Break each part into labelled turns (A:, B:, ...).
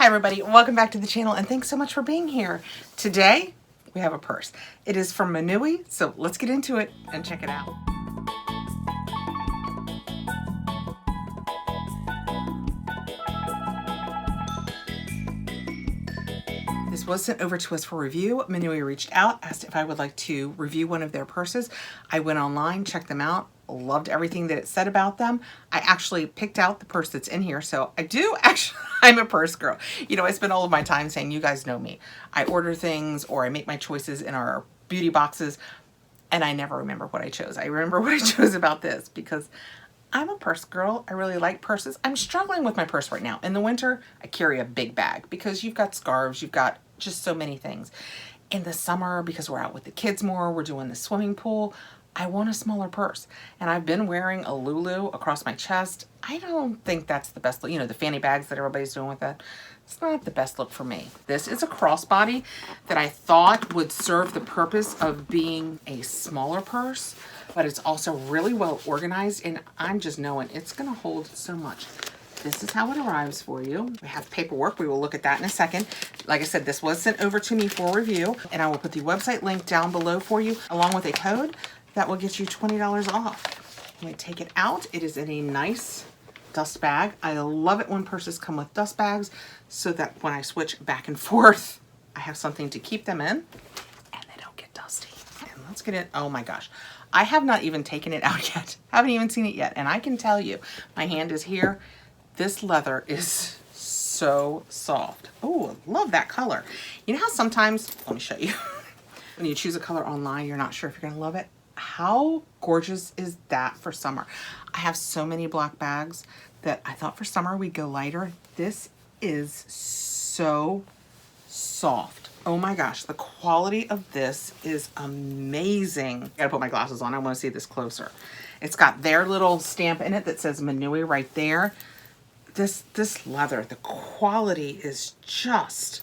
A: Hi everybody, welcome back to the channel and thanks so much for being here. Today we have a purse. It is from Minooy, so let's get into it and check it out. This was sent over to us for review. Minooy reached out, asked if I would like to review one of their purses. I went online, checked them out, loved everything that it said about them. I actually picked out the purse that's in here. So I'm a purse girl. You know, I spend all of my time saying, you guys know me. I order things or I make my choices in our beauty boxes and I never remember what I chose. I remember what I chose about this because I'm a purse girl. I really like purses. I'm struggling with my purse right now. In the winter, I carry a big bag because you've got scarves, you've got just so many things. In the summer, because we're out with the kids more, we're doing the swimming pool, I want a smaller purse. And I've been wearing a Lulu across my chest. I don't think that's the best look. You know, the fanny bags that everybody's doing with that. It's not the best look for me. This is a crossbody that I thought would serve the purpose of being a smaller purse, but it's also really well organized and I'm just knowing it's gonna hold so much. This is how it arrives for you. We have paperwork. We will look at that in a second. Like I said, this was sent over to me for review and I will put the website link down below for you along with a code that will get you $20 off. When we take it out, it is in a nice dust bag. I love it when purses come with dust bags so that when I switch back and forth, I have something to keep them in and they don't get dusty. And let's get it. Oh my gosh. I have not even taken it out yet. Haven't even seen it yet. And I can tell you, my hand is here. This leather is so soft. Oh, I love that color. You know how sometimes, let me show you. When you choose a color online, you're not sure if you're gonna love it. How gorgeous is that for summer? I have so many black bags that I thought for summer we'd go lighter. This is so soft. Oh my gosh, the quality of this is amazing. I gotta put my glasses on. I wanna see this closer. It's got their little stamp in it that says Minooy right there. This leather, the quality is just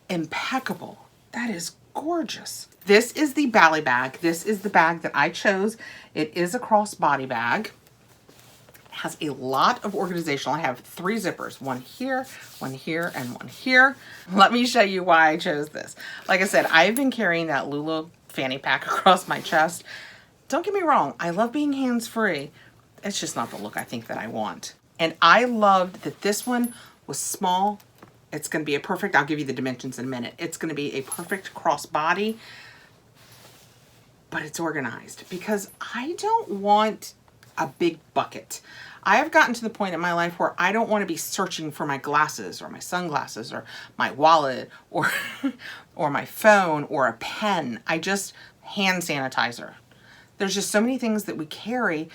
A: impeccable. That is gorgeous. This is the Bally bag. This is the bag that I chose. It is a crossbody bag. It has a lot of organization. I have 3 zippers, one here, and one here. Let me show you why I chose this. Like I said, I've been carrying that Lulu fanny pack across my chest. Don't get me wrong, I love being hands-free. It's just not the look I think that I want. And I loved that this one was small. It's gonna be a perfect, I'll give you the dimensions in a minute. It's gonna be a perfect crossbody, but it's organized because I don't want a big bucket. I have gotten to the point in my life where I don't want to be searching for my glasses or my sunglasses or my wallet or, or my phone or a pen. I just hand sanitizer. There's just so many things that we carry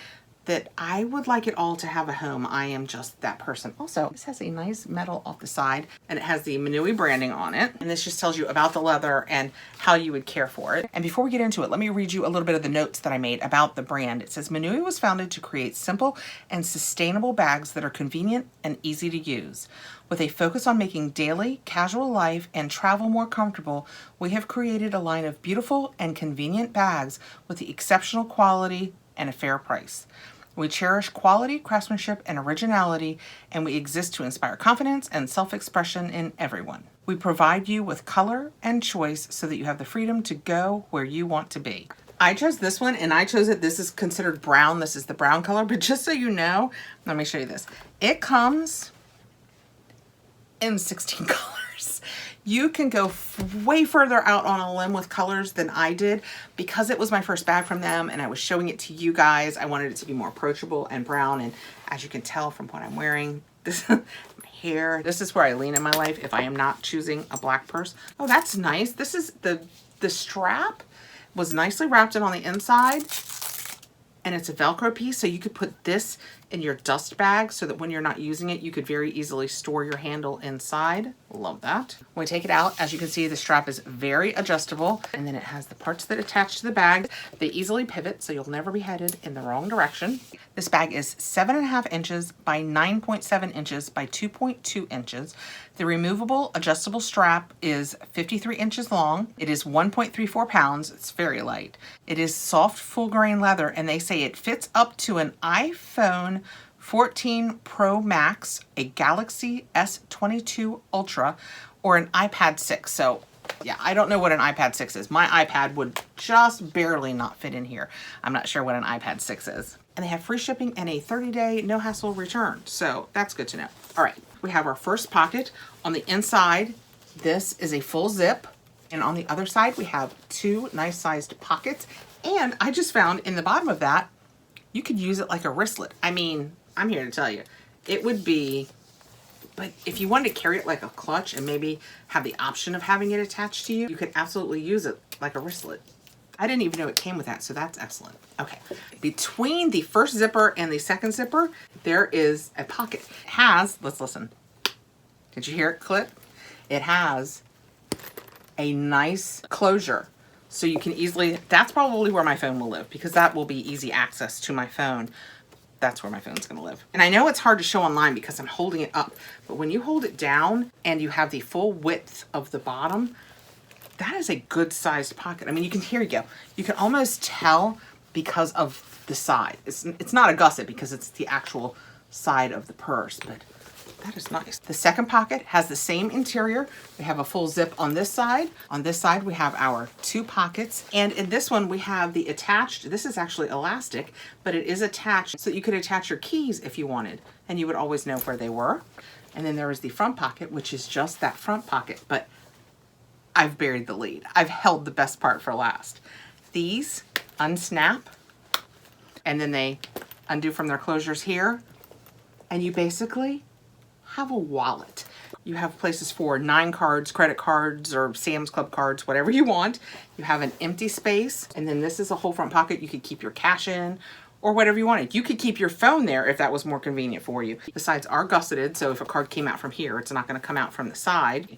A: that I would like it all to have a home. I am just that person. Also, this has a nice metal off the side and it has the Minooy branding on it. And this just tells you about the leather and how you would care for it. And before we get into it, let me read you a little bit of the notes that I made about the brand. It says, Minooy was founded to create simple and sustainable bags that are convenient and easy to use. With a focus on making daily, casual life and travel more comfortable, we have created a line of beautiful and convenient bags with the exceptional quality and a fair price. We cherish quality, craftsmanship, and originality, and we exist to inspire confidence and self-expression in everyone. We provide you with color and choice so that you have the freedom to go where you want to be. I chose this one, and I chose it. This is considered brown. This is the brown color, but just so you know, let me show you this. It comes in 16 colors. You can go way further out on a limb with colors than I did. Because it was my first bag from them and I was showing it to you guys, I wanted it to be more approachable and brown. And as you can tell from what I'm wearing, this my hair, this is where I lean in my life if I am not choosing a black purse. Oh, that's nice. This is the strap was nicely wrapped in on the inside. And it's a Velcro piece, so you could put this in your dust bag so that when you're not using it, you could very easily store your handle inside. Love that. When we take it out, as you can see, the strap is very adjustable, and then it has the parts that attach to the bag. They easily pivot, so you'll never be headed in the wrong direction. This bag is 7.5 inches by 9.7 inches by 2.2 inches. The removable adjustable strap is 53 inches long. It is 1.34 pounds. It's very light. It is soft, full grain leather, and they say it fits up to an iPhone 14 Pro Max, a Galaxy S22 Ultra, or an iPad 6. So yeah, I don't know what an iPad 6 is. My iPad would just barely not fit in here. I'm not sure what an iPad 6 is. And they have free shipping and a 30-day no hassle return. So that's good to know. All right, we have our first pocket. On the inside, this is a full zip. And on the other side, we have 2 nice sized pockets. And I just found in the bottom of that, you could use it like a wristlet. I mean, I'm here to tell you, it would be, but if you wanted to carry it like a clutch and maybe have the option of having it attached to you, you could absolutely use it like a wristlet. I didn't even know it came with that, so that's excellent. Okay, between the first zipper and the second zipper, there is a pocket. It has, let's listen. Did you hear it click? It has a nice closure. So you can easily, that's probably where my phone will live because that will be easy access to my phone. That's where my phone's gonna live. And I know it's hard to show online because I'm holding it up, but when you hold it down and you have the full width of the bottom, that is a good sized pocket. I mean, you can, here you go. You can almost tell because of the side. It's not a gusset because it's the actual side of the purse, but that is nice. The second pocket has the same interior. We have a full zip on this side. On this side, we have our 2 pockets. And in this one, we have the attached, this is actually elastic, but it is attached so that you could attach your keys if you wanted, and you would always know where they were. And then there is the front pocket, which is just that front pocket, but I've buried the lead. I've held the best part for last. These unsnap, and then they undo from their closures here, and you basically have a wallet. You have places for 9 cards, credit cards, or Sam's Club cards, whatever you want. You have an empty space, and then this is a whole front pocket. You could keep your cash in or whatever you wanted. You could keep your phone there if that was more convenient for you. The sides are gusseted, so if a card came out from here, it's not going to come out from the side.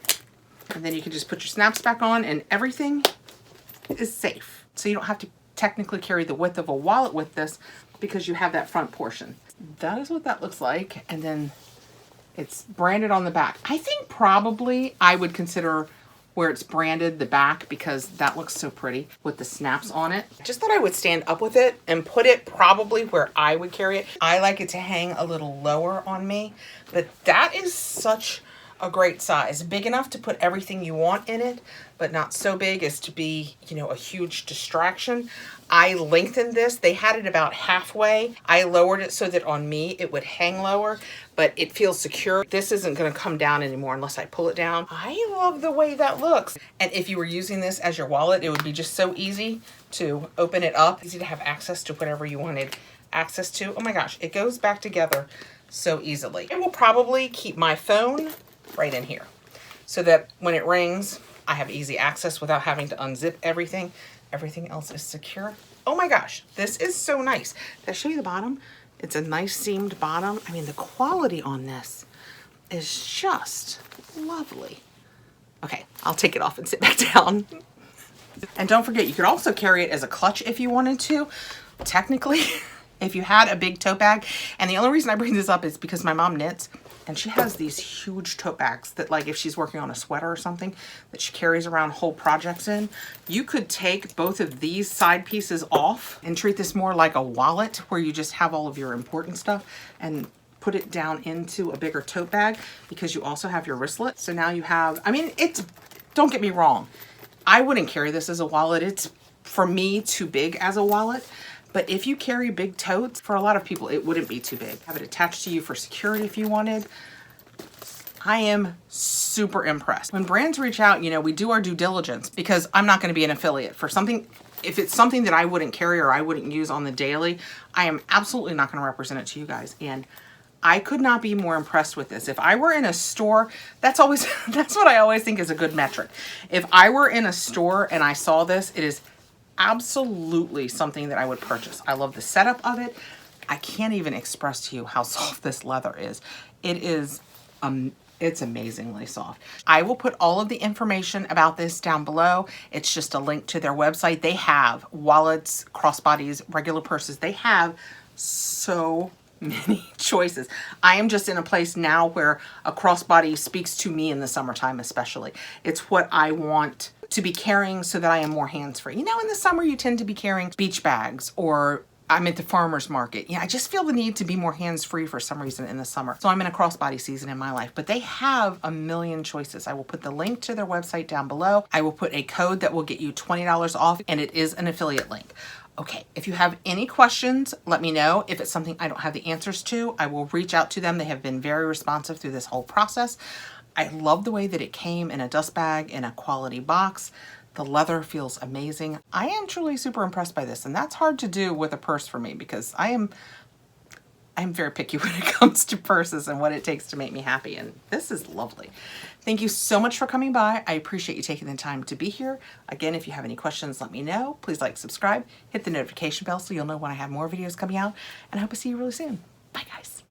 A: And then you can just put your snaps back on and everything is safe. So you don't have to technically carry the width of a wallet with this because you have that front portion. That is what that looks like. And then it's branded on the back. I think probably I would consider where it's branded the back because that looks so pretty with the snaps on it. Just thought I would stand up with it and put it probably where I would carry it. I like it to hang a little lower on me, but that is such a great size. Big enough to put everything you want in it, but not so big as to be, you know, a huge distraction. I lengthened this. They had it about halfway. I lowered it so that on me it would hang lower, but it feels secure. This isn't going to come down anymore unless I pull it down. I love the way that looks. And if you were using this as your wallet, it would be just so easy to open it up, easy to have access to whatever you wanted access to. Oh my gosh, it goes back together so easily. I will probably keep my phone right in here so that when it rings, I have easy access without having to unzip everything. Everything else is secure. Oh my gosh, this is so nice. Did I show you the bottom? It's a nice seamed bottom. I mean, the quality on this is just lovely. Okay, I'll take it off and sit back down. And don't forget, you could also carry it as a clutch if you wanted to. Technically, if you had a big tote bag, and the only reason I bring this up is because my mom knits, and she has these huge tote bags that, like, if she's working on a sweater or something that she carries around whole projects in, you could take both of these side pieces off and treat this more like a wallet where you just have all of your important stuff and put it down into a bigger tote bag because you also have your wristlet. So now you have, I mean, it's, don't get me wrong, I wouldn't carry this as a wallet. It's, for me, too big as a wallet. But if you carry big totes, for a lot of people, it wouldn't be too big. Have it attached to you for security if you wanted. I am super impressed. When brands reach out, you know, we do our due diligence because I'm not going to be an affiliate for something. If it's something that I wouldn't carry or I wouldn't use on the daily, I am absolutely not going to represent it to you guys. And I could not be more impressed with this. If I were in a store, that's what I always think is a good metric. If I were in a store and I saw this, it is absolutely something that I would purchase. I love the setup of it. I can't even express to you how soft this leather is. It is, it's amazingly soft. I will put all of the information about this down below. It's just a link to their website. They have wallets, crossbodies, regular purses. They have so many choices. I am just in a place now where a crossbody speaks to me in the summertime especially. It's what I want to be carrying so that I am more hands-free. You know, in the summer you tend to be carrying beach bags or I'm at the farmer's market. Yeah, I just feel the need to be more hands-free for some reason in the summer. So I'm in a crossbody season in my life, but they have a million choices. I will put the link to their website down below. I will put a code that will get you $20 off, and it is an affiliate link. Okay, if you have any questions, let me know. If it's something I don't have the answers to, I will reach out to them. They have been very responsive through this whole process. I love the way that it came in a dust bag, in a quality box. The leather feels amazing. I am truly super impressed by this, and that's hard to do with a purse for me because I'm very picky when it comes to purses and what it takes to make me happy, and this is lovely. Thank you so much for coming by. I appreciate you taking the time to be here. Again, if you have any questions, let me know. Please like, subscribe, hit the notification bell so you'll know when I have more videos coming out, and I hope to see you really soon. Bye, guys.